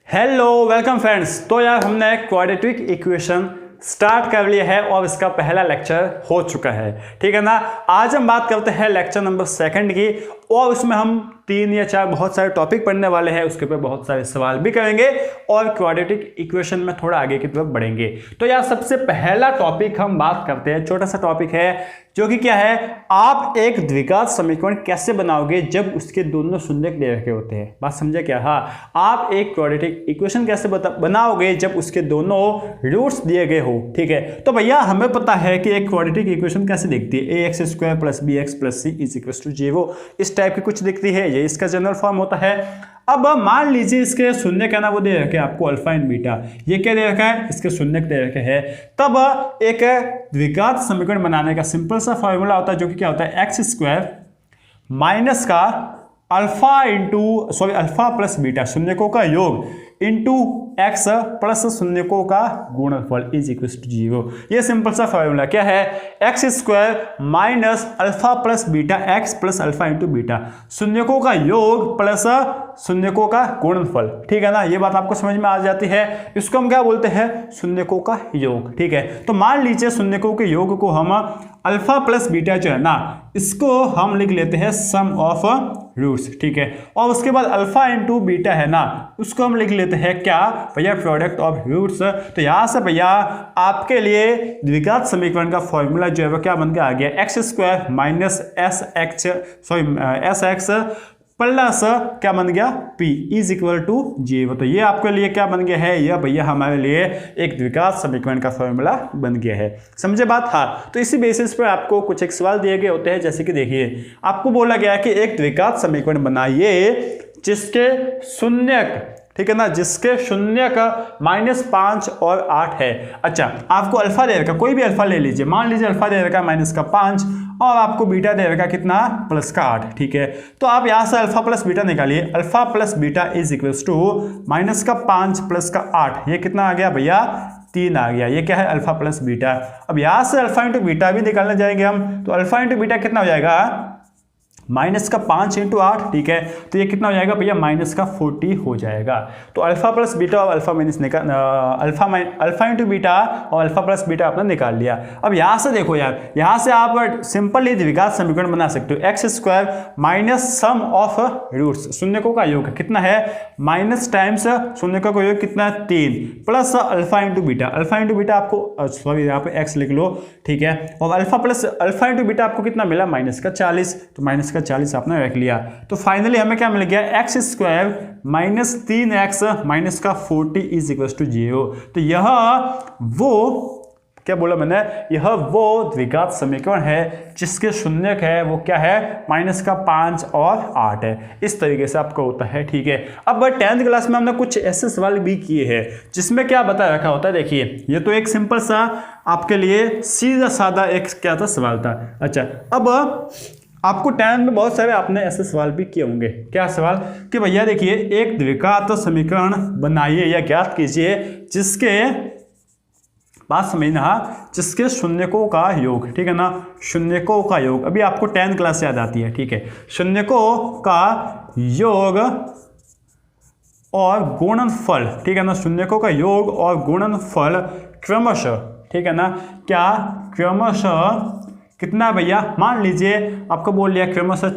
Hello welcome friends. तो यार हमने क्वाड्रेटिक इक्वेशन स्टार्ट कर लिया है और इसका पहला लेक्चर हो चुका है, ठीक है ना। आज हम बात करते हैं लेक्चर नंबर 2 की और उसमें हम 3 या 4 बहुत सारे टॉपिक पढ़ने वाले हैं, उसके ऊपर बहुत सारे सवाल भी करेंगे और क्वाड्रेटिक इक्वेशन में थोड़ा आगे की तरफ बढ़ेंगे। तो यार सबसे पहला टॉपिक हम बात करते हैं, छोटा सा टॉपिक है जो कि क्या है, आप एक द्विघात समीकरण कैसे बनाओगे जब उसके दोनों शून्य दे रखे होते हैं। बात समझे क्या? हाँ, आप एक क्वाड्रेटिक इक्वेशन कैसे बनाओगे जब उसके दोनों रूट्स दिए गए हो, ठीक है। तो भैया हमें पता है कि एक क्वाड्रेटिक इक्वेशन कैसे दिखती है, ax² + bx + c = 0 इस टाइप की कुछ दिखती है, ये इसका जनरल फॉर्म होता है। अब मान लीजिए इसके शून्य क्या ना वो दे रखे हैं आपको अल्फा एंड बीटा, ये क्या दे रखा है, इसके शून्य दे रखे हैं। तब एक द्विघात समीकरण बनाने का सिंपल सा फॉर्मूला होता है जो कि क्या होता है, x² माइनस का अल्फा प्लस बीटा शून्यकों का योग इंटू x प्लस शून्यकों का गुणनफल = 0। ये सिंपल सा फॉर्मूला क्या है, x² minus alpha plus beta x plus alpha into beta शून्यकों का योग प्लस शून्यकों का गुणनफल, ठीक है ना। ये बात आपको समझ में आ जाती है। इसको हम क्या बोलते हैं, शून्यकों का योग, ठीक है। तो मान लीजिए शून्यकों के योग को हम अल्फा प्लस बीटा जो है ना, इसको हम लिख लेते हैं सम ऑफ रूट्स, ठीक है। और उसके बाद अल्फा इंटू बीटा है ना, उसको हम लिख लेते हैं क्या भैया, प्रोडक्ट ऑफ रूट्स। तो यहां से भैया आपके लिए द्विघात समीकरण का फॉर्मूला जो है वो क्या बन के आ गया, x² minus S x plus क्या बन गया, p = 0। तो ये आपके लिए क्या बन गया है, यह भैया हमारे लिए एक द्विघात समीकरण का फॉर्मूला बन गया है। समझे बात? हाँ, तो इसी बेसिस पर आपको कुछ एक सवाल दिए गए होते हैं, जैसे कि देखिए आपको बोला गया है कि एक द्विघात समीकरण बनाइए जिसके शून्यक, ठीक है ना, जिसके शून्य का -5 और 8 है। अच्छा, आपको अल्फा दे रखा, कोई भी अल्फा ले लीजिए, मान लीजिए अल्फा दे रखा -5 और आपको बीटा दे रखा कितना, +8, ठीक है। तो आप यहां से अल्फा प्लस बीटा निकालिए, अल्फा प्लस बीटा = -5 + 8, ये कितना आ गया भैया, 3 आ गया। ये क्या है, अल्फा प्लस बीटा। अब यहां से अल्फा इंटू बीटा भी निकालने जाएंगे हम, तो अल्फा इंटू बीटा कितना हो जाएगा, -5 × 8, ठीक है। तो ये कितना हो जाएगा भैया, -40 हो जाएगा। तो अल्फा प्लस बीटा और अल्फा माइनस निकाल, अल्फा इंटू बीटा और अल्फा प्लस बीटा आपने निकाल लिया। अब यहाँ से देखो यार, यहाँ से आप सिंपल ही द्विघात समीकरण बना सकते हो, x² minus sum of roots, शून्यकों का योग कितना है, माइनस टाइम्स शून्यकों का योग कितना है, 3 plus alpha into beta, alpha into beta आपको सॉरी यहाँ पे x लिख लो, ठीक है। और alpha plus alpha into beta आपको कितना मिला, -40, तो -40 आपने रख लिया। तो फाइनली हमें क्या मिल गया, x² माइनस 3x माइनस का 40 = 0। तो यह वो क्या बोला मैंने, यह वो द्विघात समीकरण है जिसके शून्यक है वो क्या है, -5 और 8 है। इस तरीके से आपको होता है, ठीक है। अब 10th क्लास में हमने कुछ ऐसे सवाल भी किए हैं जिसमें क्या बता रखा होता है, देखिए ये तो एक सिंपल सा आपके लिए सीधा साधा एक क्या था, सवाल था। अच्छा, अब आपको 10 में बहुत सारे आपने ऐसे सवाल भी किए होंगे। क्या सवाल, कि भैया देखिए एक द्विघात समीकरण बनाइए या ज्ञात कीजिए जिसके, बात समझना, जिसके शून्यकों का योग, ठीक है ना, शून्यकों का योग, अभी आपको 10th क्लास याद आती है, ठीक है। शून्यकों का योग और गुणनफल, ठीक है ना, शून्यकों का योग और गुणनफल क्रमशः, ठीक है ना, क्या क्रमशः कितना भैया, मान लीजिए आपको बोल लिया क्रमशः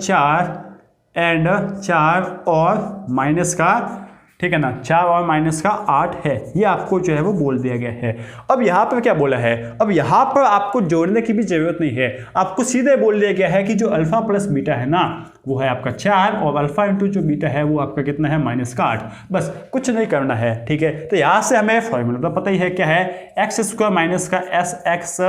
4 और माइनस का, ठीक है ना, 4 और माइनस का 8 है, ये आपको जो है वो बोल दिया गया है। अब यहाँ पर क्या बोला है, अब यहाँ पर आपको जोड़ने की भी जरूरत नहीं है, आपको सीधे बोल दिया गया है कि जो अल्फा प्लस बीटा है ना वो है आपका 4 और अल्फा इंटू जो बीटा है वो आपका कितना है, -8। बस कुछ नहीं करना है, ठीक है। तो यहाँ से हमें फॉर्मूला तो पता ही है क्या है, x² माइनस का SX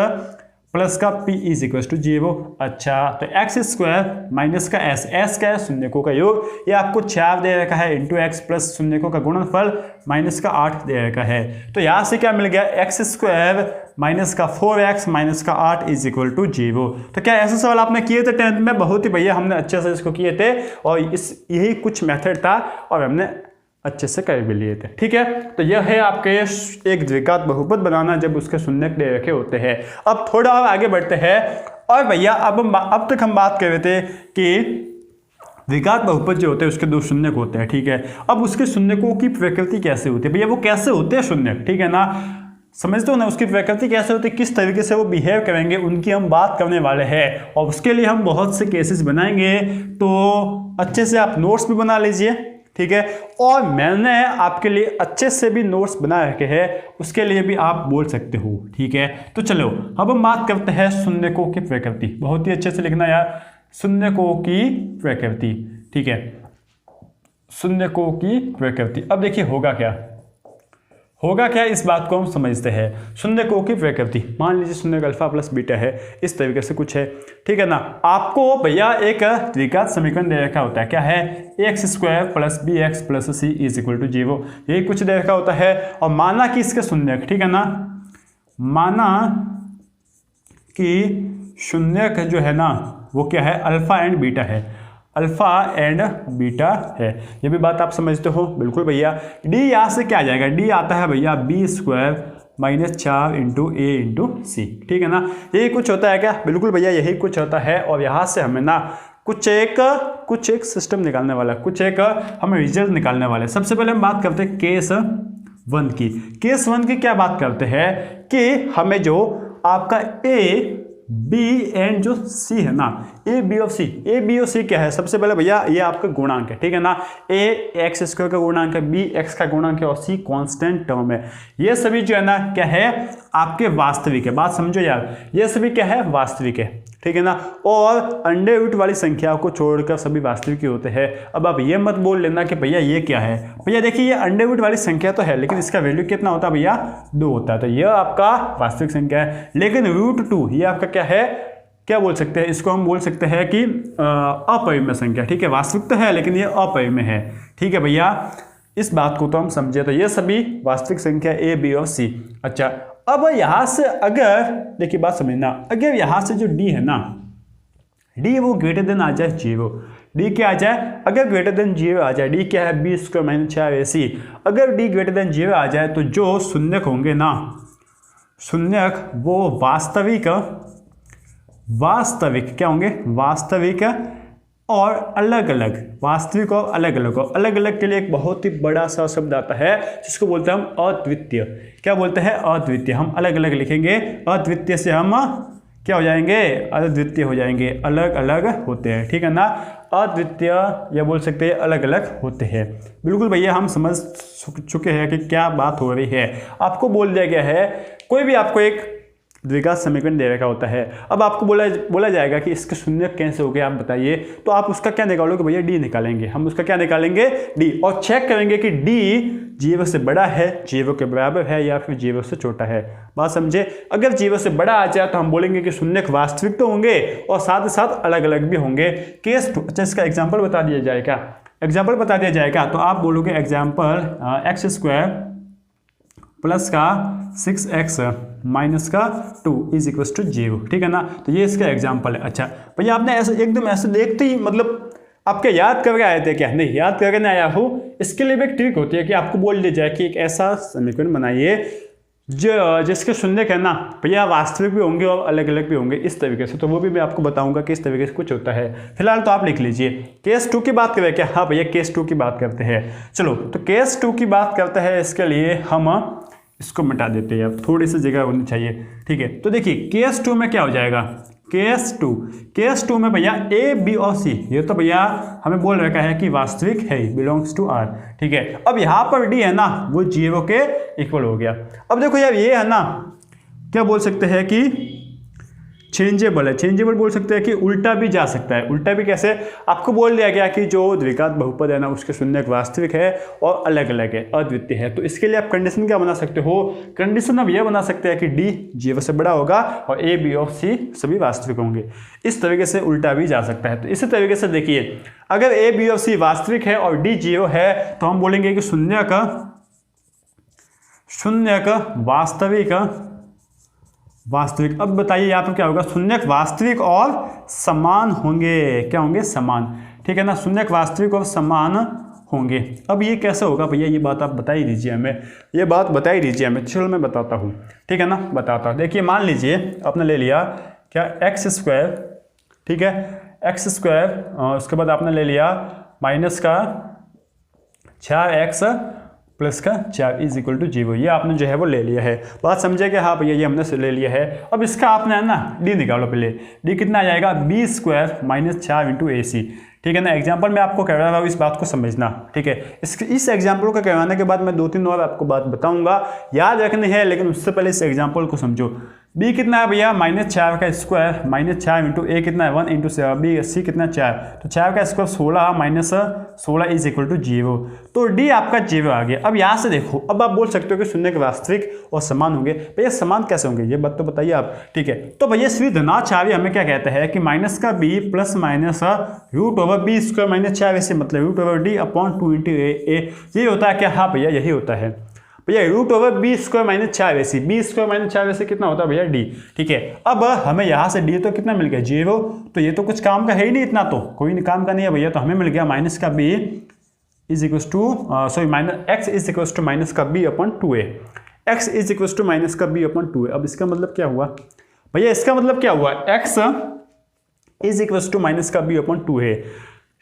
प्लस का p = 0। अच्छा, तो x² माइनस का s क्या है, शून्यकों का योग, ये आपको 4 दे रखा है इंटू x प्लस शून्यकों का गुणनफल -8 दे रखा है। तो यहाँ से क्या मिल गया, x² माइनस का 4x माइनस का 8 = 0। तो क्या ऐसे सवाल आपने किए थे 10th में, बहुत ही भैया हमने अच्छे से इसको किए थे और यही कुछ मेथड था और हमने अच्छे से कर भी लिए थे, ठीक है। तो यह है आपके एक द्विघात बहुपद बनाना जब उसके शून्यक दे रखे होते हैं। अब थोड़ा और आगे बढ़ते हैं और भैया अब तक हम बात कर रहे थे कि द्विघात बहुपद जो होते हैं उसके 2 शून्यक होते हैं, ठीक है। अब उसके शून्यकों की प्रकृति कैसे होती है भैया, वो कैसे होते हैं शून्यक, ठीक है ना, समझते हो ना, उसकी प्रकृति कैसे होती है, किस तरीके से वो बिहेव करेंगे, उनकी हम बात करने वाले हैं। और उसके लिए हम बहुत से केसेस बनाएंगे, तो अच्छे से आप नोट्स भी बना लीजिए, ठीक है। और मैंने आपके लिए अच्छे से भी नोट्स बना रखे हैं, उसके लिए भी आप बोल सकते हो, ठीक है। तो चलो अब हम बात करते हैं शून्यकों की प्रकृति। बहुत ही अच्छे से लिखना यार, शून्यकों की प्रकृति, ठीक है, शून्यकों की प्रकृति। अब देखिए होगा क्या इस बात को हम समझते हैं। शून्यकों की प्रकृति, मान लीजिए शून्यक अल्फा प्लस बीटा है, इस तरीके से कुछ है, ठीक है ना। आपको भैया एक द्विघात समीकरण दे रखा होता है, क्या है, x² plus bx plus c is equal to 0, यही कुछ दे रखा होता है। और माना कि इसके शून्यक, ठीक है ना, माना कि शून्यक जो है ना वो क्या है, अल्फा एंड बीटा है, अल्फा एंड बीटा है। ये भी बात आप समझते हो, बिल्कुल भैया। डी यहाँ से क्या आ जाएगा, डी आता है भैया b² minus 4 into a into C, ठीक है ना। यही कुछ होता है क्या, बिल्कुल भैया यही कुछ होता है। और यहाँ से हमें ना कुछ एक सिस्टम निकालने वाला, कुछ एक हमें रिजल्ट निकालने वाले। सबसे पहले हम बात करते हैं केस 1 की। केस 1 की क्या बात करते हैं कि हमें जो आपका a b एंड जो c है ना, a b और c क्या है, सबसे पहले भैया ये आपका गुणांक है, ठीक है ना। a x² का गुणांक है, b x का गुणांक है और c कांस्टेंट टर्म है। ये सभी जो है ना क्या है, आपके वास्तविक है। बात समझो यार, ये सभी क्या है, वास्तविक है, ठीक है ना। और अंडर रूट वाली संख्याओं को छोड़कर सभी वास्तविक ही होते हैं। अब आप ये मत बोल लेना कि भैया ये क्या है, भैया देखिए ये अंडर रूट वाली संख्या तो है, लेकिन इसका वैल्यू कितना होता है भैया, 2 होता है। तो ये आपका वास्तविक संख्या है। लेकिन √2 ये आपका क्या है, क्या बोल सकते हैं इसको, हम बोल सकते हैं कि अपरिमेय संख्या, ठीक है। वास्तविक तो है लेकिन ये अपरिमेय है, ठीक है भैया। इस बात को तो हम समझे। तो ये सभी वास्तविक संख्या a b और c। अच्छा, अब यहां से अगर देखिए बात समझना, अगर यहां से जो d है ना, d वो ग्रेटर देन आ जाए 0, d क्या आ जाए, अगर ग्रेटर देन 0 आ जाए, d क्या है b² माइनस 4ac, अगर d ग्रेटर देन 0 आ जाए तो जो शून्यक होंगे ना, शून्यक वो वास्तविक क्या होंगे, वास्तविक और अलग अलग, वास्तविक और अलग अलग। और अलग अलग के लिए एक बहुत ही बड़ा सा शब्द आता है जिसको बोलते हैं हम अद्वितीय। क्या बोलते हैं, अद्वितीय। हम अलग अलग लिखेंगे, अद्वितीय से हम क्या हो जाएंगे, अद्वितीय हो जाएंगे, अलग अलग होते हैं, ठीक है ना। अद्वितीय या बोल सकते हैं अलग अलग होते हैं। बिल्कुल भैया हम समझ चुके हैं कि क्या बात हो रही है। आपको बोल दिया गया है, कोई भी आपको एक द्विघात समीकरण दे रखा होता है। अब आपको बोला जाएगा कि इसके शून्यक कैसे हो गए, आप बताइए। तो आप उसका क्या निकालोगे भैया, डी निकालेंगे। हम उसका क्या निकालेंगे, डी, और चेक करेंगे कि डी 0 से बड़ा है, 0 के बराबर है या फिर 0 से छोटा है। बात समझे। अगर 0 से बड़ा आ जाए तो हम बोलेंगे कि शून्यक वास्तविक तो होंगे और साथ ही साथ अलग अलग भी होंगे। केस 2, अच्छा इसका एग्जाम्पल बता दिया जाएगा, एग्जाम्पल बता दिया जाएगा। तो आप बोलोगे एग्जाम्पल x² प्लस का 6x माइनस का 2 इज इक्वल टू 0, ठीक है ना। तो ये इसका एग्जाम्पल है। अच्छा भैया आपने ऐसे एकदम ऐसे देखते ही मतलब आपके याद करके आए थे क्या, नहीं याद करके नहीं आया हो। इसके लिए भी एक ट्रिक होती है कि आपको बोल दिया जाए कि एक ऐसा समीकरण बनाइए जो जिसके शून्यक है ना भैया वास्तविक भी होंगे और अलग अलग भी होंगे, इस तरीके से। तो वो भी मैं आपको बताऊंगा कि इस तरीके से कुछ होता है। फिलहाल तो आप लिख लीजिए। केस 2 की बात करें क्या, हाँ भैया केस 2 की बात करते हैं। चलो तो केस 2 की बात करते हैं। इसके लिए हम इसको मिटा देते हैं, अब थोड़ी सी जगह होनी चाहिए, ठीक है। तो देखिए केस 2 में क्या हो जाएगा, केस 2 में भैया ए बी और सी, ये तो भैया हमें बोल रखा है कि वास्तविक है, बिलोंग्स टू आर, ठीक है। अब यहाँ पर डी है ना वो 0 के इक्वल हो गया। अब देखो यार ये है ना, क्या बोल सकते हैं कि चेंजेबल है, चेंजेबल बोल सकते हैं कि उल्टा भी जा सकता है। उल्टा भी कैसे, आपको बोल दिया गया कि जो द्विघात बहुपद है ना उसके शून्यक वास्तविक है और अलग अलग है, अद्वितीय है। तो इसके लिए आप कंडीशन क्या बना सकते हो, कंडीशन अब यह बना सकते हैं कि डी 0 से बड़ा होगा और ए बी और सी सभी वास्तविक होंगे। इस तरीके से उल्टा भी जा सकता है। तो इसी तरीके से देखिए, अगर ए बी और सी वास्तविक है और डी 0 है तो हम बोलेंगे कि शून्यक वास्तविक। अब बताइए यहाँ पर क्या होगा, शून्यक वास्तविक और समान होंगे। क्या होंगे, समान, ठीक है ना। शून्यक वास्तविक और समान होंगे। अब ये कैसे होगा भैया, ये बात आप बता ही दीजिए हमें, ये बात बता ही दीजिए हमें। चलो मैं बताता हूँ, ठीक है ना, बताता हूँ। देखिए मान लीजिए आपने ले लिया क्या x², ठीक है, एक्स स्क्वायर, उसके बाद आपने ले लिया माइनस का 4x प्लस का 4 इज इक्वल टू 0। ये आपने जो है वो ले लिया है। बात समझे कि हाँ भैया ये हमने ले लिया है। अब इसका आपने है ना डी निकालो पहले। डी कितना आ जाएगा, बी स्क्वायर माइनस 4 इंटू ए सी, ठीक है ना। एग्जाम्पल में आपको कह रहा हूँ, इस बात को समझना, ठीक है। इस एग्जाम्पल को करवाने के बाद मैं 2-3 और आपको बात बताऊंगा, याद रखनी है, लेकिन उससे पहले इस एग्जाम्पल को समझो। b कितना है भैया, -4 का स्क्वायर माइनस 4 इंटू ए कितना है 1 इंटू बी, सी कितना 4, तो 4 का square 16 minus 16 is equal to 0। तो d आपका 0 आ गया। अब यहाँ से देखो, अब आप बोल सकते हो कि शून्य के वास्तविक और समान होंगे। भैया समान कैसे होंगे, ये बात तो बताइए आप, ठीक है। तो भैया सीधे धनाचार्य हमें क्या कहते हैं कि माइनस का b plus minus root over B square minus 4 ऐसे, मतलब root over D upon 2 into A, ये होता है क्या, हाँ भैया यही होता है भैया। Root over B square minus 4 वैसी, बी स्क्वायर माइनस 4 वैसे कितना होता है भैया डी, ठीक है। अब हमें यहाँ से डी तो कितना मिल गया 0, तो ये तो कुछ काम का है ही नहीं, इतना तो कोई काम का नहीं है भैया। तो हमें मिल गया माइनस का B is equal to sorry minus X is equal to minus का B upon 2a, X is equal to minus का बी अपॉन 2a। अब इसका मतलब क्या हुआ भैया, इसका मतलब क्या हुआ, X is equal to minus का बी अपॉन 2a,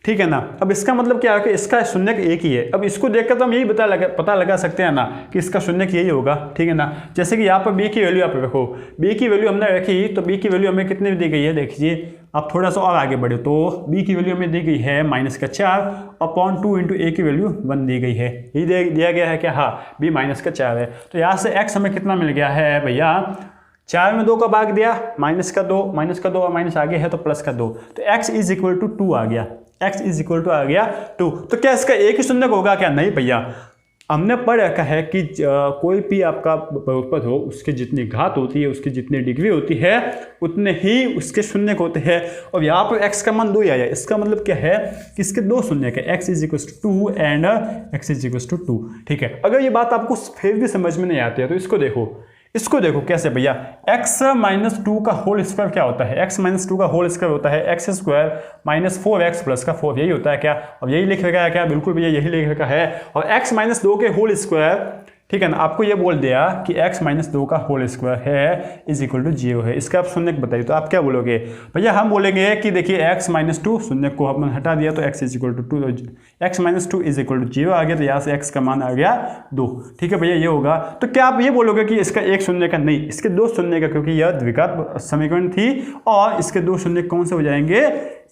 ठीक है ना। अब इसका मतलब क्या है कि इसका शून्य एक ही है। अब इसको देखकर तो हम यही पता लगा सकते हैं ना कि इसका शून्य यही होगा, ठीक है ना। जैसे कि यहाँ पर b की वैल्यू आप रखो, b की वैल्यू हमने रखी, तो b की वैल्यू हमें कितनी दी गई है, देखिए आप थोड़ा सा और आगे बढ़े तो b की वैल्यू हमें दी गई है माइनस का 4 अपॉन 2 इंटू ए की वैल्यू 1 दी गई है। यही दिया गया है कि हाँ b माइनस का 4 है। तो यहाँ से x हमें कितना मिल गया है भैया, 4 में 2 का भाग दिया, माइनस का 2 और माइनस आगे है तो प्लस का 2, तो x इज इक्वल टू 2 आ गया, x इज इक्वल टू आ गया 2। तो क्या इसका एक ही शून्य होगा क्या, नहीं भैया। हमने पढ़ रखा है कि कोई भी आपका बहुपद हो, उसकी जितनी घात होती है, उसकी जितनी डिग्री होती है, उतने ही उसके शून्य होते हैं। और यहाँ पर x का मान 2 ही आया, इसका मतलब क्या है कि इसके 2 शून्य के, x is equal to 2 and x is equal to 2, ठीक है। अगर ये बात आपको फिर भी समझ में नहीं आती है तो इसको देखो कैसे भैया, x माइनस 2 का होल स्क्वायर क्या होता है, x माइनस 2 का होल स्क्वायर होता है x square minus 4x plus का 4, यही होता है क्या। और यही लिख रखा है क्या, बिल्कुल भैया यही लिख रखा है। और x माइनस 2 के होल स्क्वायर, ठीक है ना, आपको ये बोल दिया कि x माइनस 2 का होल स्क्वायर है इज इक्वल टू 0 है। इसका आप शून्य बताइए तो आप क्या बोलोगे भैया, हम बोलेंगे कि देखिए x माइनस 2 शून्य को हमने हटा दिया तो x is equal to 2, x minus 2 is equal to 0 आ गया, तो यहाँ से x का मान आ गया 2, ठीक है भैया ये होगा। तो क्या आप ये बोलोगे कि इसका एक शून्य का, नहीं, इसके 2 शून्य का, क्योंकि यह द्विघात समीकरण थी और इसके 2 शून्य कौन से हो जाएंगे,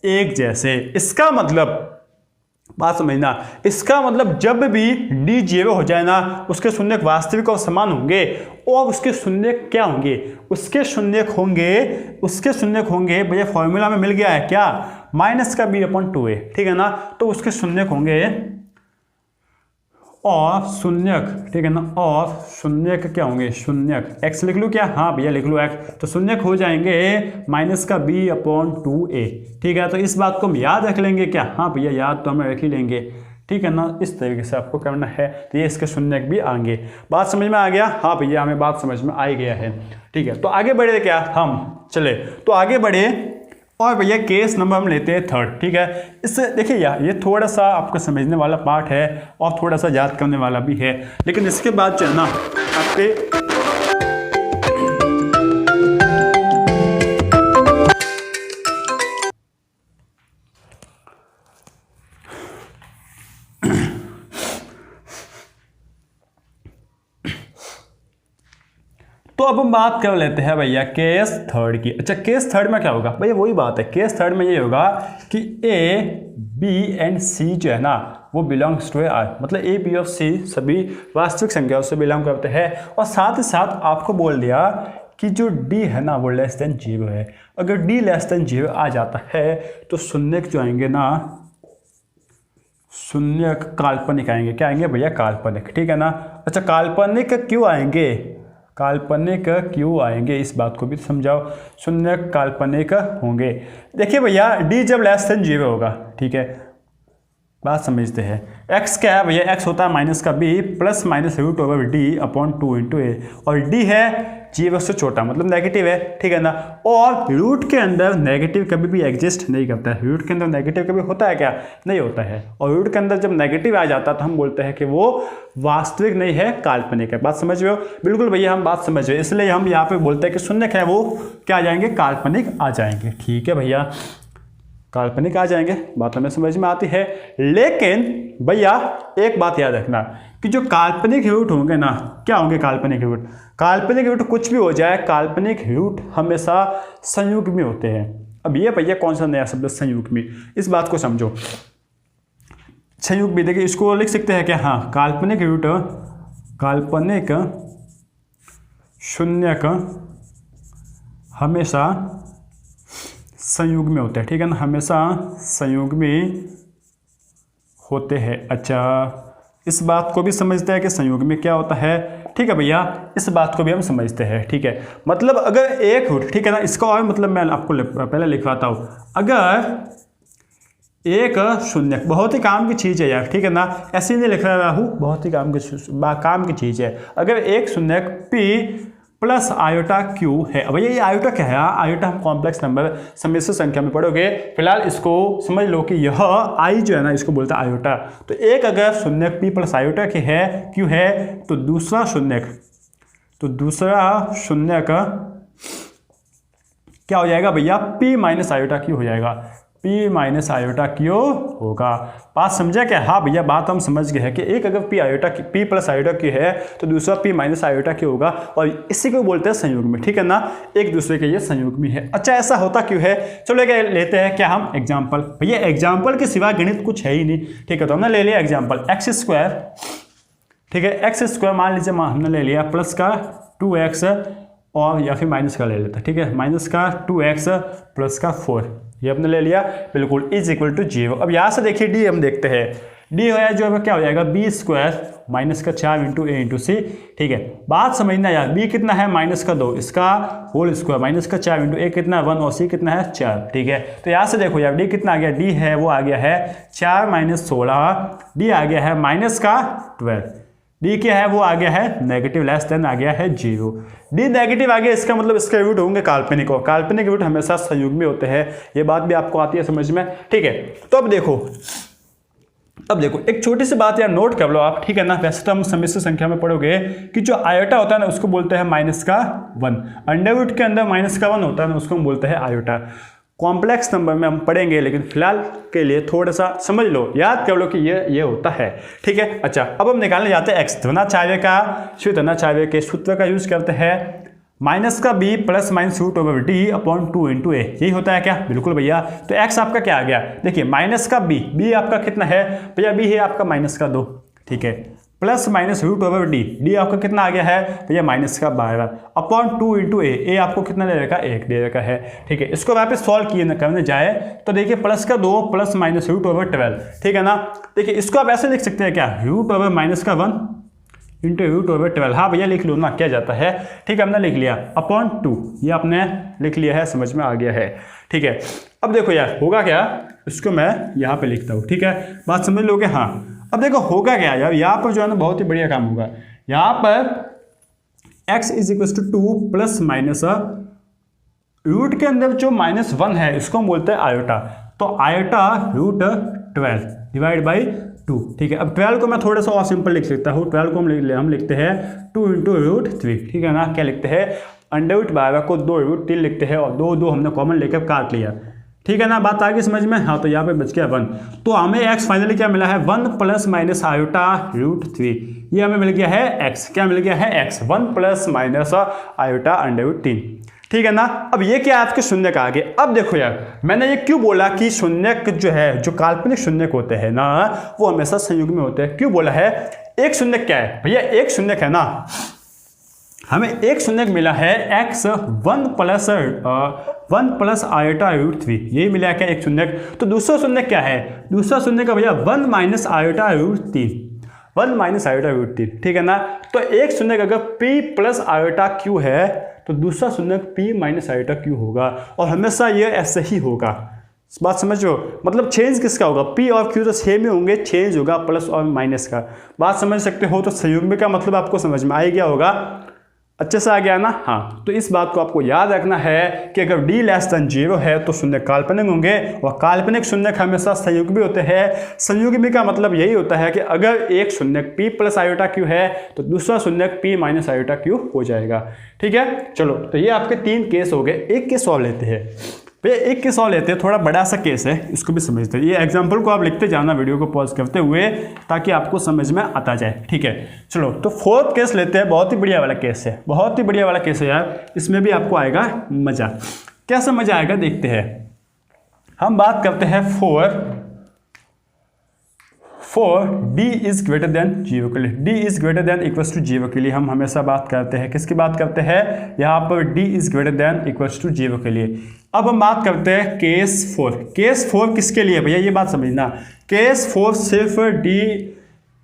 एक जैसे। इसका मतलब बात समझना, इसका मतलब जब भी d 0 हो जाए ना, उसके शून्य वास्तविक और समान होंगे, और उसके शून्य क्या होंगे, उसके शून्य होंगे भैया फॉर्मूला में मिल गया है क्या, माइनस का b अपॉन 2a, ठीक है ना। तो उसके शून्य होंगे और शून्यक, ठीक है ना, और शून्यक क्या होंगे, शून्यक x लिख लूँ क्या, हाँ भैया लिख लो x, तो शून्यक हो जाएंगे माइनस का b अपॉन 2a, ठीक है। तो इस बात को हम याद रख लेंगे क्या, हाँ भैया याद तो हमें रख ही लेंगे, ठीक है ना। इस तरीके से आपको करना है, तो ये इसके शून्यक भी आएंगे। बात समझ में आ गया, हाँ भैया हमें बात समझ में आ ही गया है, ठीक है। तो आगे बढ़े क्या हम, चले तो आगे बढ़े और भैया केस नंबर हम लेते हैं 3rd, ठीक है। इससे देखिए यार ये थोड़ा सा आपको समझने वाला पार्ट है और थोड़ा सा याद करने वाला भी है, लेकिन इसके बाद चलना आपके तो अब हम बात कर लेते हैं भैया केस 3rd की। अच्छा केस 3rd में क्या होगा भैया, वही बात है, केस 3rd में ये होगा कि A, B एंड C जो है ना वो बिलोंग्स टू R, मतलब A, B और C सभी वास्तविक संख्याओं से बिलोंग करते हैं। और साथ ही साथ आपको बोल दिया कि जो D है ना वो लेस देन 0 है। अगर D लेस देन 0 आ जाता है तो शून्यक जो आएंगे ना, शून्यक काल्पनिक आएंगे, क्या आएंगे भैया, काल्पनिक, ठीक है ना। अच्छा काल्पनिक क्यों आएंगे, काल्पनिक क्यों आएंगे, इस बात को भी समझाओ, शून्य काल्पनिक होंगे। देखिए भैया d जब लेस देन 0 होगा, ठीक है, बात समझते हैं। x क्या है भैया, x होता है माइनस का b plus minus root over D upon 2 into A, और d है 0 से छोटा मतलब नेगेटिव है, ठीक है ना। और रूट के अंदर नेगेटिव कभी भी एग्जिस्ट नहीं करता है, रूट के अंदर नेगेटिव कभी होता है क्या, नहीं होता है। और रूट के अंदर जब नेगेटिव आ जाता है तो हम बोलते हैं कि वो वास्तविक नहीं है, काल्पनिक है। बात समझ रहे हो, बिल्कुल भैया हम बात समझ रहे हो, इसलिए हम यहाँ पे बोलते हैं कि शून्य है वो क्या आ जाएंगे, काल्पनिक आ जाएंगे, ठीक है भैया। काल्पनिक आ जाएंगे, बात हमें समझ में आती है। लेकिन भैया एक बात याद रखना कि जो काल्पनिक रूट होंगे ना, क्या होंगे काल्पनिक रूट? काल्पनिक रूट कुछ भी हो जाए, काल्पनिक रूट हमेशा संयुग्मी होते हैं। अब ये भैया कौन सा नया शब्द संयुग्मी, इस बात को समझो। संयुग्मी देखिए इसको लिख सकते हैं क्या? हाँ, काल्पनिक रूट काल्पनिक शून्यक हमेशा संयुग्मी होते हैं, ठीक है ना, हमेशा संयुग्मी होते हैं। अच्छा, इस बात को भी समझते हैं कि संयुग्मी क्या होता है, ठीक है भैया, इस बात को भी हम समझते हैं, ठीक है। मतलब अगर एक रूट, ठीक है ना, इसका और मतलब मैं आपको पहले लिखवाता हूँ। अगर एक शून्यक, बहुत ही काम की चीज़ है यार, ठीक है ना, ऐसे ही नहीं लिख रहा हूँ, बहुत ही काम की चीज़ है। अगर एक शून्यक p प्लस आयोटा q है, अब भैया ये आयोटा क्या है? आयोटा हम कॉम्प्लेक्स नंबर सम्मिश्र संख्या में पढ़ोगे, फिलहाल इसको समझ लो कि यह i जो है ना, इसको बोलते हैं आयोटा। तो एक अगर शून्यक p प्लस आयोटा की है, q है, तो दूसरा शून्यक क्या हो जाएगा भैया? p माइनस आयोटा q हो जाएगा, p माइनस आयोटा q होगा। बात समझा क्या? हाँ भैया, बात हम समझ गए हैं कि एक अगर p प्लस आयोटा q है तो दूसरा p माइनस आयोटा q होगा, और इसी को बोलते हैं संयुग्मी, ठीक है ना, एक दूसरे के ये संयुग्मी है। अच्छा, ऐसा होता क्यों है? चलो लेते हैं क्या हम एग्जाम्पल। भैया एग्जाम्पल के सिवा गणित कुछ है ही नहीं, ठीक है। तो हमने ले लिया एग्जाम्पल एक्स स्क्वायर, ठीक है, एक्स स्क्वायर मान लीजिए हमने ले लिया प्लस का 2x और या फिर माइनस का ले लेता, ठीक है, माइनस का 2x प्लस का 4, ये हमने ले लिया, बिल्कुल इज इक्वल टू 0। अब यहाँ से देखिए डी हम देखते हैं, डी हो जो है क्या हो जाएगा? बी स्क्वायर माइनस का 4 इंटू ए इंटू सी, ठीक है। बात समझना यार, बी कितना है? माइनस का 2, इसका होल स्क्वायर माइनस का 4 इंटू ए कितना 1 और सी कितना है 4, ठीक है। तो यहाँ से देखो यार, डी कितना आ गया? डी है वो आ गया है 4 माइनस 16, डी आ गया है माइनस का 12, डी क्या है? वो आ गया है नेगेटिव लेस देन आ गया है 0। डी नेगेटिव आ गया, इसका मतलब इसके रूट होंगे काल्पनिक, और काल्पनिक रूट हमेशा संयुग्मी होते हैं। ये बात भी आपको आती है समझ में, ठीक है। तो अब देखो एक छोटी सी बात यार नोट कर लो आप, ठीक है ना। वैसे तो हम सम्मिश्र संख्या में पढ़ोगे कि जो आयोटा होता है ना, उसको बोलते हैं माइनस का 1, अंडर रूट के अंदर माइनस का 1 होता है ना, उसको हम बोलते हैं आयोटा। कॉम्प्लेक्स नंबर में हम पढ़ेंगे, लेकिन फिलहाल के लिए थोड़ा सा समझ लो, याद कर लो कि ये होता है, ठीक है। अच्छा, अब हम निकालने जाते हैं एक्स। द्विनाचार्य का द्विनाचार्य के सूत्र का यूज करते हैं, माइनस का B plus minus root over D upon 2 into A, यही होता है क्या? बिल्कुल भैया। तो एक्स आपका क्या आ गया? देखिए माइनस का बी आपका कितना है भैया? बी है आपका माइनस का 2, ठीक है, plus minus root over D आपका कितना आ गया है भैया? माइनस का 12 अपॉन 2 इंटू ए आपको कितना दे रखा? 1 दे रखा है, ठीक है। इसको वापस सॉल्व किए करने जाए तो देखिए प्लस का 2 प्लस माइनस रूट ओवर 12, ठीक है ना। देखिए इसको आप ऐसे लिख सकते हैं क्या? रूट ओवर माइनस का 1 इंटू रूट ओवर 12, हाँ भैया लिख लो ना, क्या जाता है, ठीक है, हमने लिख लिया अपॉन 2, ये आपने लिख लिया है, समझ में आ गया है, ठीक है। अब देखो यार होगा क्या, इसको मैं यहाँ पे लिखता हूँ, ठीक है, बात समझ लोगे? हाँ। अब देखो होगा क्या यार, यहाँ पर जो है ना बहुत ही बढ़िया काम होगा। यहाँ पर x is equal to 2 plus minus root के अंदर जो -1 है इसको हम बोलते हैं आयोटा। तो आयोटा रूट 12 डिवाइड बाई 2, ठीक है। अब 12 को मैं थोड़ा सा और सिंपल लिख सकता हूँ। 12 को हम लिखते हैं 2 इंटू रूट 3, ठीक है ना। क्या लिखते हैं? अंडर रूट 12 को 2 रूट 3 लिखते हैं, और 2 हमने कॉमन लेकर काट लिया, ठीक है ना। बात आ गई समझ में? हाँ, तो यहाँ पे बच गया 1। तो हमें x फाइनली क्या मिला है? 1 प्लस माइनस आयोटा रूट 3, ये हमें मिल गया है x। क्या मिल गया है? x 1 plus minus iota under root 3, ठीक है ना। अब ये क्या आपके शून्यक आ गए। अब देखो यार, मैंने ये क्यों बोला कि शून्यक जो है, जो काल्पनिक शून्यक होते हैं ना, वो हमेशा संयुग्मी होते हैं। क्यों बोला है? एक शून्यक क्या है भैया? एक शून्यक है ना, हमें एक शून्यक मिला है x 1 प्लस आयोटा रूट 3, यही मिला है क्या एक शून्यक। तो दूसरा शून्यक क्या है? दूसरा शून्यक भैया 1 minus iota root 3, 1 minus iota root 3, ठीक है ना। तो एक शून्यक अगर p प्लस आयोटा q है तो दूसरा शून्यक p माइनस आयोटा q होगा, और हमेशा ये ऐसे ही होगा। बात समझो, मतलब चेंज किसका होगा? p और q तो सेम ही होंगे, चेंज होगा प्लस और माइनस का। बात समझ सकते हो? तो संयुग्मी का मतलब आपको समझ में आ गया होगा, अच्छे से आ गया ना। हाँ, तो इस बात को आपको याद रखना है कि अगर d लेस देन 0 है तो शून्य काल्पनिक होंगे, और काल्पनिक शून्यक हमेशा संयुग्मी होते हैं। संयुग्मी का मतलब यही होता है कि अगर एक शून्यक p प्लस आयोटा q है तो दूसरा शून्यक p माइनस आयोटा q हो जाएगा, ठीक है। चलो, तो ये आपके 3 केस हो गए। एक केस और लेते हैं भैया एक केस और लेते हैं, थोड़ा बड़ा सा केस है, इसको भी समझते हैं। ये एग्जाम्पल को आप लिखते जाना वीडियो को पॉज करते हुए, ताकि आपको समझ में आता जाए, ठीक है। चलो तो फोर्थ केस लेते हैं, बहुत ही बढ़िया वाला केस है, बहुत ही बढ़िया वाला केस है यार, इसमें भी आपको आएगा मजा। कैसा मजा आएगा देखते हैं। हम बात करते हैं for d is greater than 0 के लिए, d is greater than equals to 0 के लिए हम हमेशा बात करते हैं, किसकी बात करते हैं यहाँ पर, d is greater than equals to 0 के लिए। अब हम बात करते हैं केस 4। केस 4 किसके लिए भैया, ये बात समझना, केस 4 सिर्फ d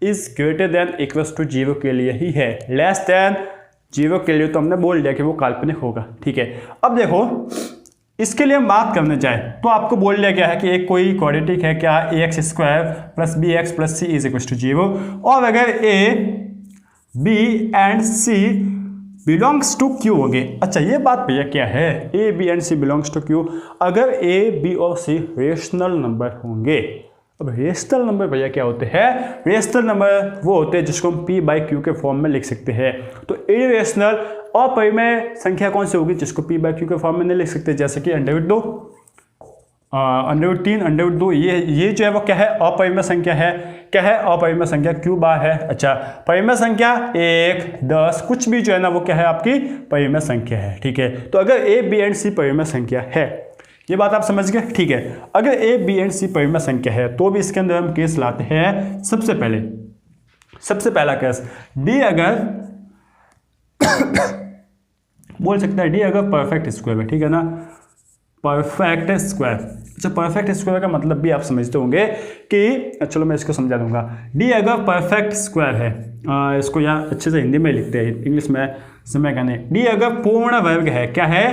is greater than equals to 0 के लिए ही है, लेस देन 0 के लिए तो हमने बोल दिया कि वो काल्पनिक होगा, ठीक है। अब देखो इसके लिए हम बात करने जाए तो आपको बोल दिया गया है कि एक कोई क्वाड्रेटिक है क्या, ax square plus B X plus C is equal to 0, और अगर a b and c belongs to q होंगे। अच्छा ये बात भैया क्या है, a b and c belongs to q, अगर a b और c रेशनल नंबर होंगे। अब रेशनल नंबर भैया क्या होते हैं, रेशनल नंबर वो होते हैं जिसको हम p बाई क्यू के फॉर्म में लिख सकते हैं। तो इरेशनल अपरिमेय संख्या कौन सी होगी जिसको p बाई क्यू के फॉर्म में नहीं लिख सकते, जैसे कि √2, √3, √2, ये जो है वो क्या है, अपरिमेय संख्या है। क्या है, अपरिमेय संख्या, क्यू बार है। अच्छा परिमेय संख्या 1, 10 कुछ भी जो है ना वो क्या है, आपकी परिमेय संख्या है, ठीक है। तो अगर a b एंड c परिमेय संख्या है, ये बात आप समझ गए, ठीक है। अगर a b एंड c परिमेय संख्या है तो भी इसके अंदर हम केस लाते हैं। सबसे पहला केस d अगर बोल सकते हैं d अगर परफेक्ट स्क्वायर है, ठीक है ना, परफेक्ट स्क्वायर। अच्छा परफेक्ट स्क्वायर का मतलब भी आप समझते होंगे कि, चलो मैं इसको समझा दूंगा, d अगर परफेक्ट स्क्वायर है, इसको यार अच्छे से हिंदी में लिखते हैं, इंग्लिश में समय का नहीं, d अगर पूर्ण वर्ग है, क्या है,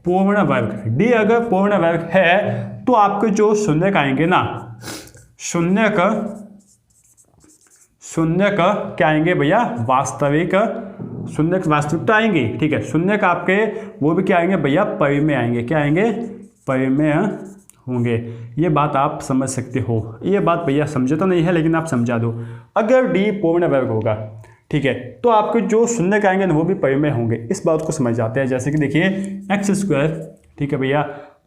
पूर्ण वर्ग। d अगर पूर्ण वर्ग है तो आपके जो शून्य का आएंगे ना, शून्य का क्या आएंगे भैया, वास्तविक, शून्य वास्तविक तो आएंगे, ठीक है। शून्य का आपके वो भी क्या आएंगे भैया, परिमेय आएंगे, क्या आएंगे, परिमेय होंगे। ये बात आप समझ सकते हो, ये बात भैया समझे तो नहीं है लेकिन आप समझा दो। अगर d पूर्ण वर्ग होगा, ठीक है, तो आपके जो शून्य का आएंगे ना वो भी परिमेय होंगे। इस बात को समझ जाते हैं, जैसे कि देखिए एक्स स्क्वायर, ठीक है भैया,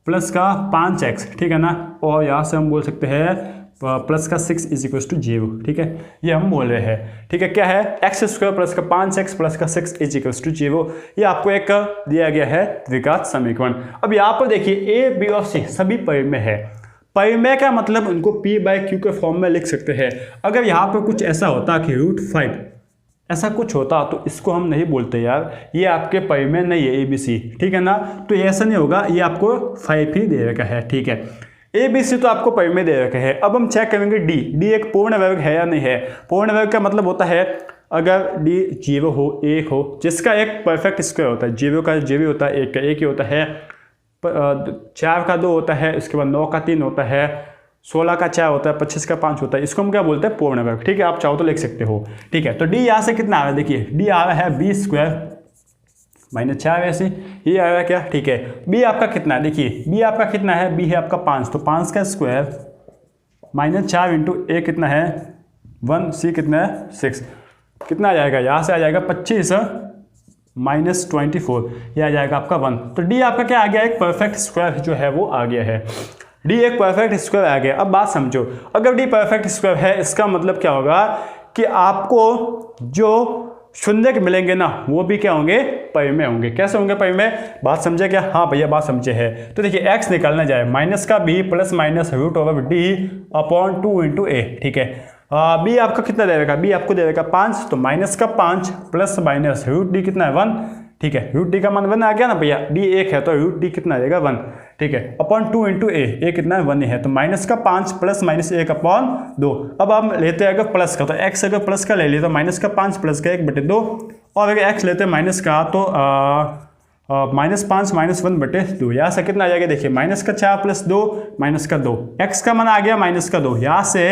प्लस का 5x, ठीक है ना, और यहाँ से हम बोल सकते हैं प्लस का 6 इज इक्वल टू 0, ठीक है, ये हम बोल रहे हैं, ठीक है। क्या है, एक्स स्क्वायर प्लस का 5x प्लस का 6 इज इक्वल टू 0, ये आपको एक दिया गया है द्विघात समीकरण। अब यहाँ पर देखिए a b और c सभी परिमेय है। परिमेय का मतलब उनको p बाई क्यू के फॉर्म में लिख सकते हैं। अगर यहाँ पर कुछ ऐसा होता कि √5 ऐसा कुछ होता तो इसको हम नहीं बोलते यार, ये आपके परिमेय नहीं है a b c, ठीक है ना, तो ये ऐसा नहीं होगा, ये आपको 5 ही दे रखा है, ठीक है। a b c तो आपको परिमेय दे रखे है। अब हम चेक करेंगे d एक पूर्ण वर्ग है या नहीं है। पूर्ण वर्ग का मतलब होता है अगर d 0 हो, 1 हो, जिसका एक परफेक्ट स्क्वायर होता है, 0 का 0 होता है, 1 का 1 ही होता है, 4 का 2 होता है, इसके बाद 9 का 3 होता है, 16 का 4 होता है, 25 का 5 होता है, इसको हम क्या बोलते हैं, पूर्ण वर्ग, ठीक है। आप चाहो तो लिख सकते हो, ठीक है। तो d यहाँ से कितना आ रहा है, देखिए d आ रहा है b स्क्वायर माइनस 4 ऐसे, ये आएगा क्या, ठीक है। b आपका कितना है, देखिए b आपका कितना है, b है आपका 5, तो 5 का स्क्वायर माइनस 4 इंटू a कितना है 1, c कितना है 6, कितना आ जाएगा, यहाँ से आ जाएगा 25 माइनस 24, ये आ जाएगा आपका 1। तो d आपका क्या आ गया, एक परफेक्ट स्क्वायर जो है वो आ गया है, d एक परफेक्ट स्क्वायर आ गया। अब बात समझो, अगर d परफेक्ट स्क्वायर है इसका मतलब क्या होगा कि आपको जो शून्य के मिलेंगे ना वो भी क्या होंगे, परिमेय होंगे। कैसे होंगे परिमेय, बात समझे क्या, हाँ भैया बात समझे है। तो देखिए x निकालना जाए, माइनस का b plus minus √d upon 2 into a, ठीक है। b आपका कितना दे रखा, b आपको दे रखा 5, तो माइनस का 5 प्लस माइनस √d कितना है 1, ठीक है। √d का मान 1 आ गया ना भैया, d 1 है तो √d कितना आ जाएगा 1, ठीक है, अपॉन 2 इंटू a कितना है 1 है, तो माइनस का 5 प्लस माइनस 1 अपॉन 2। अब हम लेते हैं अगर प्लस का, तो x अगर प्लस का ले लिया तो माइनस का 5 प्लस का 1/2, और अगर x लेते हैं माइनस का तो -5 -1 बटे 2, यहाँ से कितना आ जाएगा, देखिए माइनस का 4 प्लस 2 माइनस का 2, x का मान आ गया माइनस का 2, यहाँ से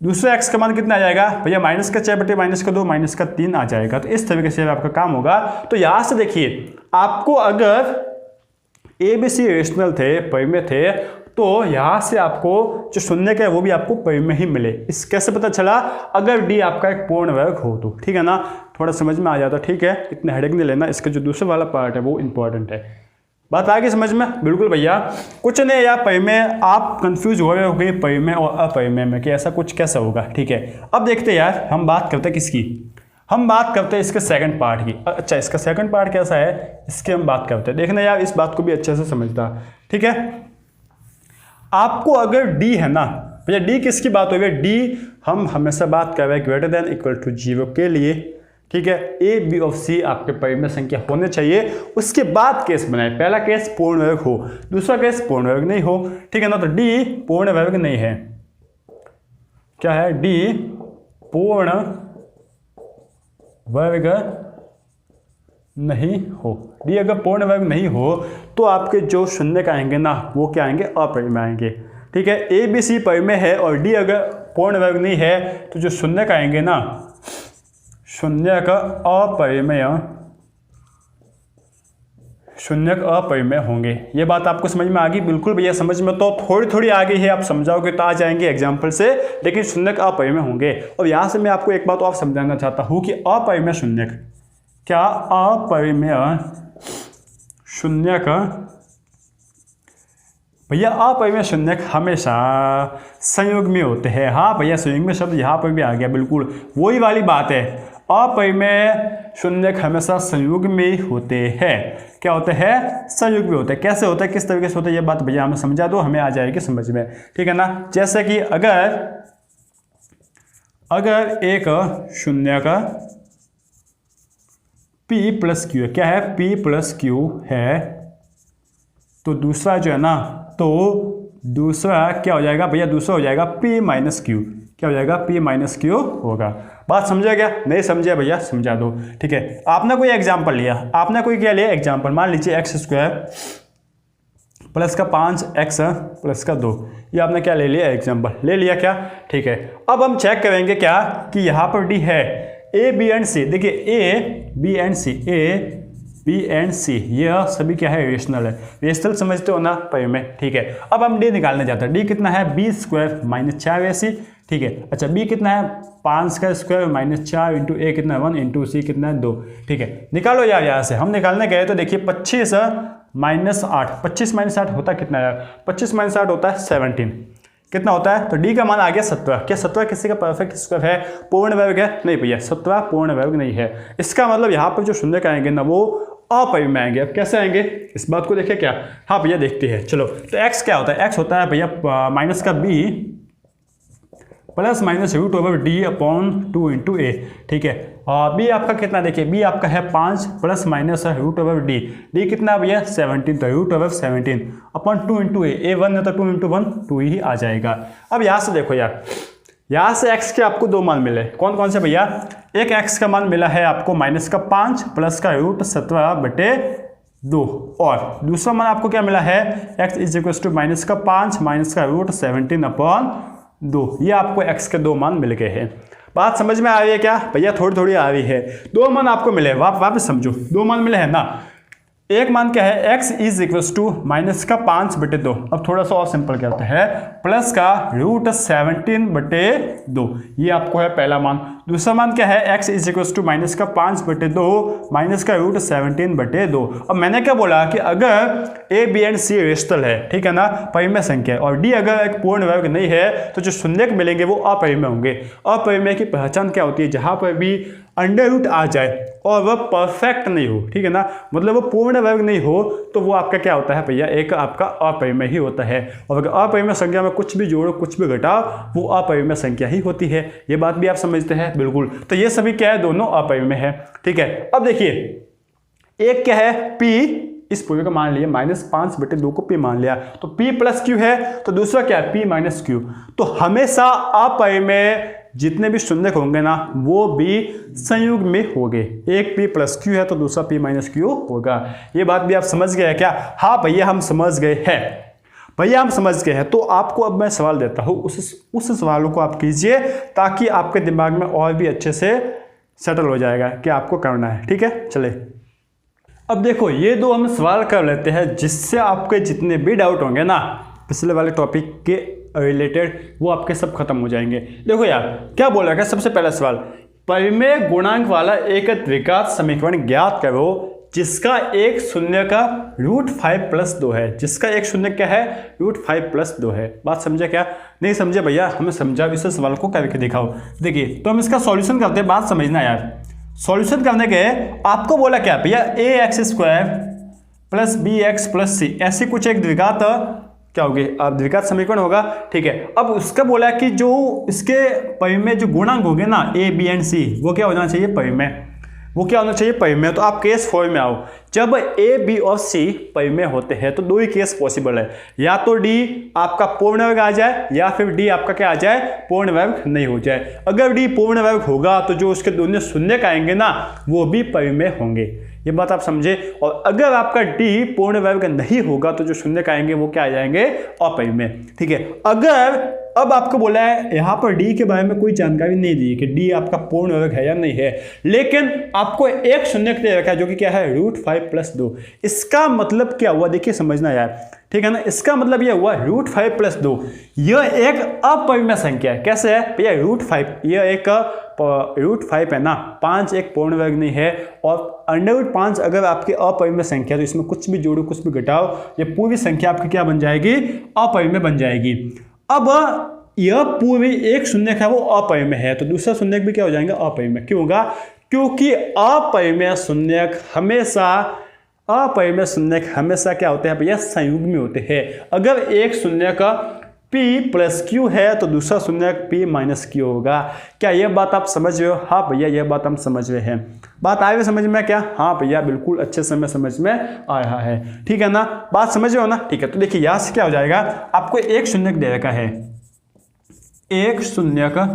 दूसरा x का मान कितना आ जाएगा भैया, माइनस का 4 बटे माइनस का 2 माइनस का 3 आ जाएगा। तो इस तरीके से आपका काम होगा। तो यहाँ से देखिए आपको अगर a b c रेशनल थे, परिमेय थे, तो यहाँ से आपको जो शून्य का है वो भी आपको परिमेय ही मिले। इस कैसे पता चला, अगर d आपका एक पूर्ण वर्ग हो तो, ठीक है ना, थोड़ा समझ में आ जाता, ठीक है, इतना हेडेक नहीं लेना, इसका जो दूसरा वाला पार्ट है वो इंपॉर्टेंट है। बात आ गई समझ में? बिल्कुल भैया, कुछ नहीं यार, परिमेय आप कंफ्यूज हो रहे हो कि परिमेय और अपरिमेय में कि ऐसा कुछ कैसा होगा। ठीक है, अब देखते हैं यार, हम बात करते हैं किसकी, हम बात करते हैं इसके सेकंड पार्ट की। अच्छा, इसका सेकंड पार्ट कैसा है, इसकी हम बात करते हैं। देखना यार, इस बात को भी अच्छे से समझता। ठीक है, आपको अगर डी है ना भैया, डी किसकी बात हो रही है, डी हम हमेशा बात कर रहे हैं ग्रेटर देन इक्वल टू 0 के लिए। ठीक है, ए बी और सी आपके परिमेय संख्या होने चाहिए। उसके बाद केस बनाए, पहला केस पूर्ण वर्ग हो, दूसरा केस पूर्ण वर्ग नहीं हो। ठीक है ना, तो डी पूर्ण वर्ग नहीं है। क्या है, डी पूर्ण वर्ग नहीं हो। डी अगर पूर्ण वर्ग नहीं हो तो आपके जो शून्य आएंगे ना, वो क्या आएंगे, अपरिमेय आएंगे। ठीक है, ए बी सी परिमेय है और डी अगर पूर्ण वर्ग नहीं है तो जो शून्य आएंगे ना, शून्य का अपरिमेय होंगे। ये बात आपको समझ में आ गई? बिल्कुल भैया, समझ में तो थोड़ी थोड़ी आ गई है, आप समझाओगे तो आ जाएंगे एग्जाम्पल से, लेकिन शून्य का अपरिमेय होंगे। और यहां से मैं आपको एक बात और समझाना चाहता हूं कि अपरिमेय शून्य, क्या अपरिमेय शून्य का भैया, अपरिमेय शून्यक हमेशा संयोग में होते हैं। हाँ भैया, संयोग में शब्द यहाँ पर भी आ गया, बिल्कुल वही वाली बात है। अपरिमेय शून्यक हमेशा संयोग में होते हैं। क्या होते हैं, संयोग में होते हैं। कैसे होता है, किस तरीके से होता है, ये बात भैया हमें समझा दो, हमें आ जाएगी समझ में। ठीक है ना, जैसे कि अगर एक शून्य का P प्लस क्यू है, क्या है, P प्लस क्यू है, तो दूसरा जो है ना, तो दूसरा क्या हो जाएगा भैया, दूसरा हो जाएगा P माइनस क्यू। क्या हो जाएगा, P माइनस क्यू होगा। बात समझे क्या? नहीं समझे भैया, समझा दो। ठीक है, आपने कोई एग्जांपल लिया, आपने कोई क्या लिया एग्जांपल, मान लीजिए एक्स स्क्वायर प्लस का 5x प्लस का 2, ये आपने क्या ले लिया एग्जांपल, ले लिया क्या? ठीक है, अब हम चेक करेंगे क्या कि यहाँ पर डी है ए बी एंड सी। देखिए A B and C, A B and C ये सभी क्या है, रेशनल है। रेशनल समझते हो ना परिमेय। ठीक है, अब हम डी निकालने जाते हैं। डी कितना है, बी स्क्वायर माइनस 4ac। ठीक है, अच्छा बी कितना है, 5 का स्क्वायर माइनस 4 इंटू ए कितना है 1 इंटू सी कितना है 2। ठीक है, निकालो यार, यहाँ से हम निकालने गए तो देखिए 25 माइनस 8, 25 माइनस 8 होता कितना यार, 25 माइनस 8 होता है 17। कितना होता है, तो डी का मान आ गया 17। क्या 17 किसी का परफेक्ट स्क्वायर है, पूर्ण वर्ग है? नहीं भैया, 17 पूर्ण वर्ग नहीं है। इसका मतलब यहाँ पर जो शून्य का आएंगे ना, वो अपरिमेय आएंगे। अब कैसे आएंगे, इस बात को देखिए क्या। हाँ भैया, देखते हैं चलो। तो x क्या होता है, x होता है भैया माइनस का b plus minus root over D upon 2 into A. ठीक है, बी आपका कितना, देखिए बी आपका है 5 plus minus root over D, D कितना भैया 17, तो root over 17 upon 2 into A 1 है तो 2 इंटू 1 2 ही आ जाएगा। अब यहाँ से देखो यार, यहाँ से x के आपको दो मान मिले, कौन कौन से भैया, एक x का मान मिला है आपको माइनस का 5 प्लस का रूट 17 बटे 2, और दूसरा मान आपको क्या मिला है, x is equal to minus का 5 माइनस का रूट 17 अपॉन 2। ये आपको x के दो मान मिल गए हैं। बात समझ में आ रही है क्या भैया, थोड़ी थोड़ी आ रही है। दो मान आपको मिले, वापस समझो, दो मान मिले हैं ना। एक मान क्या है, x is equal to minus का 5 बटे 2। अब थोड़ा सा और सिंपल करते हैं, प्लस का रूट 17 बटे 2, ये आपको है पहला मान। दूसरा मान क्या है, x is equal to minus का 5 बटे 2 माइनस का रूट 17 बटे 2। अब मैंने क्या बोला कि अगर A B and C rational है, ठीक है ना, परिमेय संख्या, और डी अगर एक पूर्ण वर्ग नहीं है, तो जो शून्यक मिलेंगे वो अपरिमेय होंगे। अपरिमेय की पहचान क्या होती है, जहां पर भी अंडर रूट आ जाए और वह परफेक्ट नहीं हो, ठीक है ना, मतलब वो पूर्ण वर्ग नहीं हो, तो वो आपका क्या होता है भैया, एक आपका अपरिमेय ही होता है। और अगर अपरिमेय संख्या में कुछ भी जोड़ो कुछ भी घटाओ, वो अपरिमेय संख्या ही होती है। ये बात भी आप समझते हैं बिल्कुल। तो ये सभी क्या है, दोनों अपरिमेय है। ठीक है, अब देखिए एक क्या है, P, इस पूरे को मान लिया -5 बटे 2 को P मान लिया, तो P प्लस क्यू है, तो दूसरा क्या है, P माइनस क्यू। तो हमेशा अपरिमेय जितने भी शून्यक होंगे ना, वो भी संयुग में होंगे। एक P प्लस क्यू है तो दूसरा P माइनस क्यू होगा। ये बात भी आप समझ गए क्या? हाँ भैया हम समझ गए हैं, भैया हम समझ गए हैं। तो आपको अब मैं सवाल देता हूँ, उस सवालों को आप कीजिए, ताकि आपके दिमाग में और भी अच्छे से सेटल हो जाएगा कि आपको करना है। ठीक है, चले अब देखो, ये दो हम सवाल कर लेते हैं, जिससे आपके जितने भी डाउट होंगे ना पिछले वाले टॉपिक के रिलेटेड, वो आपके सब खत्म हो जाएंगे। देखो यार क्या बोला गया, सबसे पहला सवाल, परिमेय गुणांक वाला एक द्विघात समीकरण ज्ञात करो जिसका एक शून्य का √5 + 2 है, जिसका एक शून्य क्या है √5 + 2 है। बात समझे क्या? नहीं समझे भैया, हमें समझा इस सवाल को करके दिखाओ। देखिए तो हम इसका सॉल्यूशन करते हैं, बात समझना यार। सॉल्यूशन करने के आपको बोला क्या भैया, ax² + bx + c, ऐसी कुछ एक द्विघात क्या होगी, अब द्विघात समीकरण होगा। ठीक है, अब उसका बोला कि जो इसके परिमेय जो गुणांक होंगे ना a, b एंड c, वो क्या होना चाहिए परिमेय, वो क्या होना चाहिए परिमेय। तो आप केस 4 में आओ, जब a, b और c परिमेय होते हैं तो दो ही केस पॉसिबल है, या तो d आपका पूर्ण वर्ग आ जाए या फिर d आपका क्या आ जाए, पूर्ण वर्ग नहीं हो जाए। अगर d पूर्ण वर्ग होगा तो जो उसके दोनों शून्य आएंगे ना वो भी परिमेय होंगे, ये बात आप समझे। और अगर आपका d पूर्ण वर्ग नहीं होगा तो जो शून्य आएंगे वो क्या आ जाएंगे, अपरिमेय। ठीक है, अगर अब आपको बोला है यहाँ पर d के बारे में कोई जानकारी नहीं दी कि d आपका पूर्ण वर्ग है या नहीं है, लेकिन आपको एक शून्य दे रखा है जो कि क्या है √5 + 2। इसका मतलब क्या हुआ, देखिए समझना यार, ठीक है ना। इसका मतलब यह हुआ √5 + 2, यह एक अपरिमेय संख्या है। कैसे है भैया, √5, यह एक √5 है ना, 5 एक पूर्ण वर्ग नहीं है, और √5 अगर आपकी अपरिमेय संख्या तो इसमें कुछ भी जोड़ो कुछ भी घटाओ, ये पूरी संख्या आपकी क्या बन जाएगी, अपरिमेय बन जाएगी। अब यह पूरी एक शून्य है वो अपरिमेय है, तो दूसरा शून्य भी क्या हो जाएगा, अपरिमेय। क्यों होगा, क्योंकि अपरिमेय शून्यक हमेशा क्या होते हैं भैया, संयुग्मी होते हैं। अगर एक शून्य का p + q है तो दूसरा शून्य p - q होगा। क्या यह बात आप समझ रहे हो? हाँ भैया यह बात हम समझ रहे हैं। बात आ रही है समझ में क्या? हाँ भैया बिल्कुल अच्छे से मैं समझ में आ रहा है, ठीक है ना, बात समझ रहे हो ना। ठीक है, तो देखिए यहाँ से क्या हो जाएगा, आपको एक शून्य दे रखा है, एक शून्य का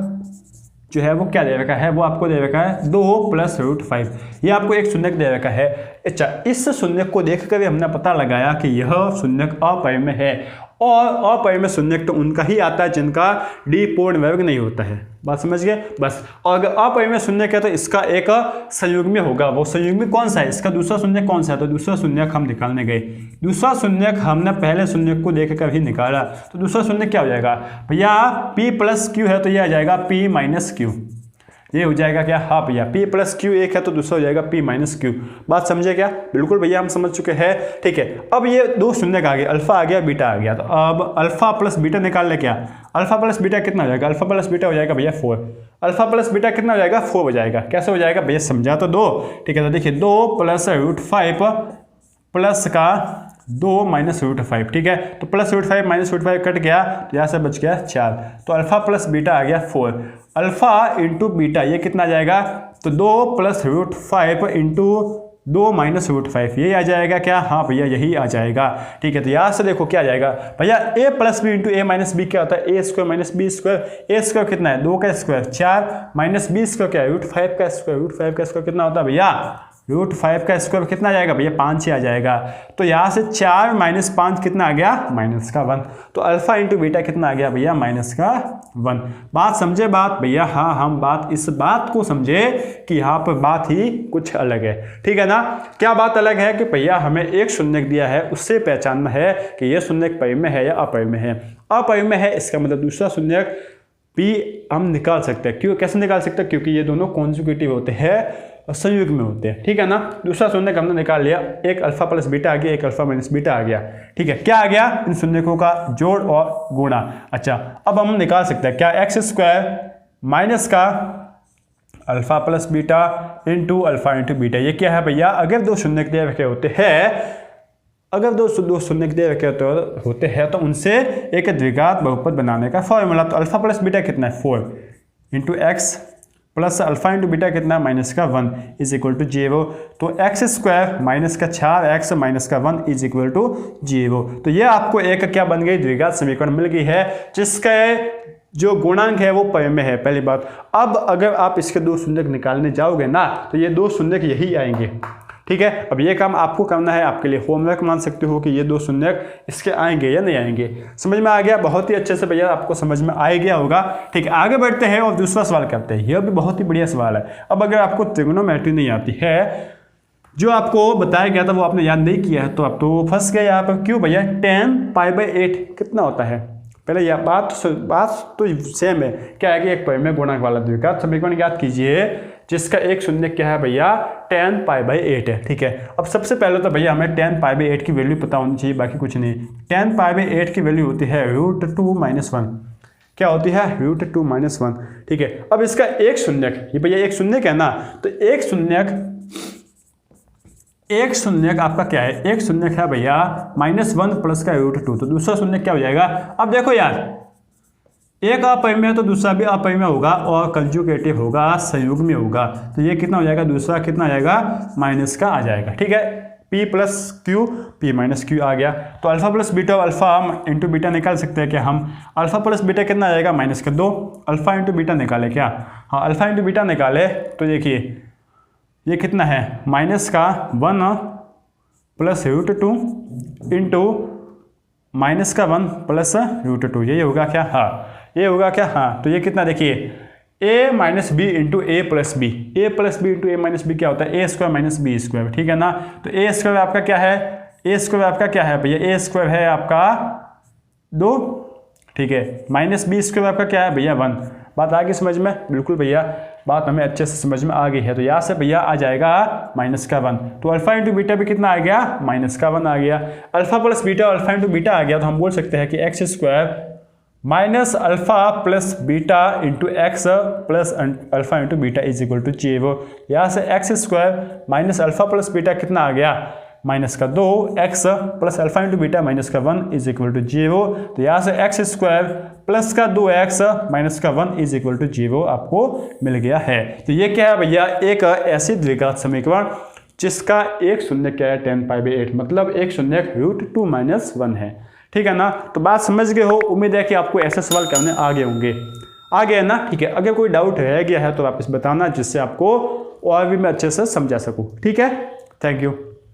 जो है वो क्या दे रखा है, वो आपको दे रखा है 2 + √5, ये आपको एक शून्य दे रखा है। अच्छा, इस शून्य को देखकर हमने पता लगाया कि यह शून्य अपरिमेय है, और अपरिमेय शून्य तो उनका ही आता है जिनका d पूर्ण वर्ग नहीं होता है। बात समझ गए बस। और अगर अपरिमेय शून्य है तो इसका एक संयुग्मी होगा, वो संयुग्मी कौन सा है, इसका दूसरा शून्य कौन सा है, तो दूसरा शून्य हम निकालने गए, दूसरा शून्य हमने पहले शून्य को देखकर ही निकाला, तो दूसरा शून्य क्या हो जाएगा भैया, p + q है तो यह आ जाएगा p - q, ये हो जाएगा क्या, हाँ भैया p + q एक है तो दूसरा हो जाएगा p - q। बात समझे क्या? बिल्कुल भैया हम समझ चुके हैं। ठीक है, अब ये दो शून्य आ गए, अल्फा आ गया बीटा आ गया, तो अब अल्फा + बीटा निकाल ले। क्या अल्फा + बीटा कितना हो जाएगा, अल्फा + बीटा हो जाएगा भैया 4, अल्फा + बीटा कितना हो जाएगा 4 हो जाएगा। कैसे हो जाएगा भैया, समझा तो दो। ठीक है, तो देखिए 2 + √5 प्लस का 2 - √5, ठीक है, तो +√5 - √5 कट गया, तो यहाँ से बच गया 4, तो अल्फा + बीटा आ गया 4, अल्फा × बीटा ये कितना आ जाएगा, तो 2 + √5 × 2 - √5 ये आ जाएगा क्या, हाँ भैया यही आ जाएगा। ठीक है, तो यहाँ से देखो क्या आ जाएगा भैया, a + b × a - b क्या होता है, a² - b², a² कितना है 2 का स्क्वायर 4, -b² क्या है √5 का स्क्वायर, √5 का स्क्वायर कितना होता है भैया, √5 का स्क्वायर कितना आ जाएगा भैया 5 ही आ जाएगा। तो यहाँ से 4 - 5 कितना आ गया -1, तो अल्फा × बीटा कितना आ गया भैया -1। बात समझे बात भैया, हाँ हम बात इस बात को समझे कि यहाँ पर बात ही कुछ अलग है। ठीक है ना, क्या बात अलग है कि भैया हमें एक शून्य दिया है, उससे पहचानना है कि यह शून्य परिमेय है या अपरिमेय है। अपरिमेय है इसका मतलब दूसरा शून्य भी हम निकाल सकते हैं। क्यों, कैसे निकाल सकते हैं, क्योंकि ये दोनों कॉन्जुगेटिव होते हैं और संयुग्म में होते हैं। ठीक है ना, दूसरा शून्य हमने निकाल लिया, एक अल्फा + बीटा आ गया, एक अल्फा - बीटा आ गया। ठीक है, क्या आ गया, इन शून्यकों का जोड़ और गुणा। अच्छा, अब हम निकाल सकते हैं क्या, x² माइनस का अल्फा + बीटा × अल्फा × बीटा, ये क्या है भैया, अगर दो शून्य दे रखे होते हैं, अगर दो शून्य दे रखे होते हैं तो उनसे एक द्विघात बहुपद बनाने का फॉर्मूला। तो अल्फा + बीटा कितना है 4 × x प्लस अल्फा × बीटा कितना है -1 = 0, तो x² माइनस का 4x - 1 = 0। तो ये आपको एक क्या बन गई, द्विघात समीकरण मिल गई है, जिसका जो गुणांक है वो परिमेय है। पहली बात, अब अगर आप इसके दो शून्य निकालने जाओगे ना तो ये दो शून्य यही आएंगे। ठीक है, अब ये काम आपको करना है, आपके लिए होमवर्क मान सकते हो कि ये दो शून्य इसके आएंगे या नहीं आएंगे। समझ में आ गया, बहुत ही अच्छे से भैया आपको समझ में आ गया होगा। ठीक है, आगे बढ़ते हैं और दूसरा सवाल करते हैं, यह भी बहुत ही बढ़िया सवाल है। अब अगर आपको त्रिगोनोमेट्री नहीं आती है, जो आपको बताया गया था वो आपने याद नहीं किया है, तो आप तो फंस गए यहाँ पर। क्यों भैया, 10π/8 कितना होता है, पहले यह बात तो सेम है, क्या है कि एक परिमेय गुणांक वाला द्विघात समीकरण याद कीजिए, जिसका एक शून्य क्या है भैया 10π/8 है। ठीक है, अब सबसे पहले तो भैया हमें 10π/8 की वैल्यू पता होनी चाहिए, बाकी कुछ नहीं। 10π/8 की वैल्यू होती है √2-1। क्या होती है? √2-1। ठीक है, अब इसका एक शून्यक, ये भैया एक शून्यक है ना, तो एक शून्यक आपका क्या है? एक शून्यक है भैया -1 प्लस का √2, तो दूसरा शून्यक क्या हो जाएगा? अब देखो यार, एक अपरिमेय तो दूसरा भी अपरिमेय होगा और कंजुगेटिव होगा, संयुग्मी होगा, तो ये कितना हो जाएगा? दूसरा कितना आ जाएगा? माइनस का आ जाएगा। ठीक है, p plus Q, p minus Q आ गया। तो alpha plus beta, alpha into beta निकाल सकते हैं क्या हम? अल्फा प्लस बीटा कितना आ जाएगा? -2। अल्फा इंटू बीटा निकाले क्या? हाँ, अल्फा इंटू बीटा निकाले तो देखिए ये कितना है? -1 प्लस √2 इंटू -1 प्लस √2, यही होगा क्या? हाँ, ये होगा क्या? हाँ, तो ये कितना देखिए a minus B into A plus B, A plus B into A minus B क्या होता है? a² minus B square. ठीक है ना, तो a² आपका क्या है? a² आपका क्या है भैया? a² है आपका 2। ठीक है, -b² आपका क्या है भैया? 1। बात आ गई समझ में? बिल्कुल भैया, बात हमें अच्छे से समझ में आ गई है। तो यहाँ से भैया आ जाएगा -1, तो अल्फा इंटू बीटा भी कितना आ गया? -1 आ गया। Alpha plus beta, alpha into beta आ गया, तो हम बोल सकते हैं कि x² minus alpha plus beta into X plus alpha into beta is equal to 0। यहाँ से x² minus alpha plus beta कितना आ गया? -2, x plus alpha into beta -1 is equal to 0। तो यहाँ से x² प्लस का 2x माइनस का 1 is equal to 0 आपको मिल गया है। तो ये क्या है भैया? एक ऐसी द्विघात समीकरण जिसका एक शून्य क्या है? 10π/8, मतलब एक शून्य √2-1 है। ठीक है ना, तो बात समझ गए हो। उम्मीद है कि आपको ऐसे सवाल करने आ गए होंगे, आ गए ना? ठीक है, अगर कोई डाउट रह गया है तो वापस बताना, जिससे आपको और भी मैं अच्छे से समझा सकूं। ठीक है, थैंक यू।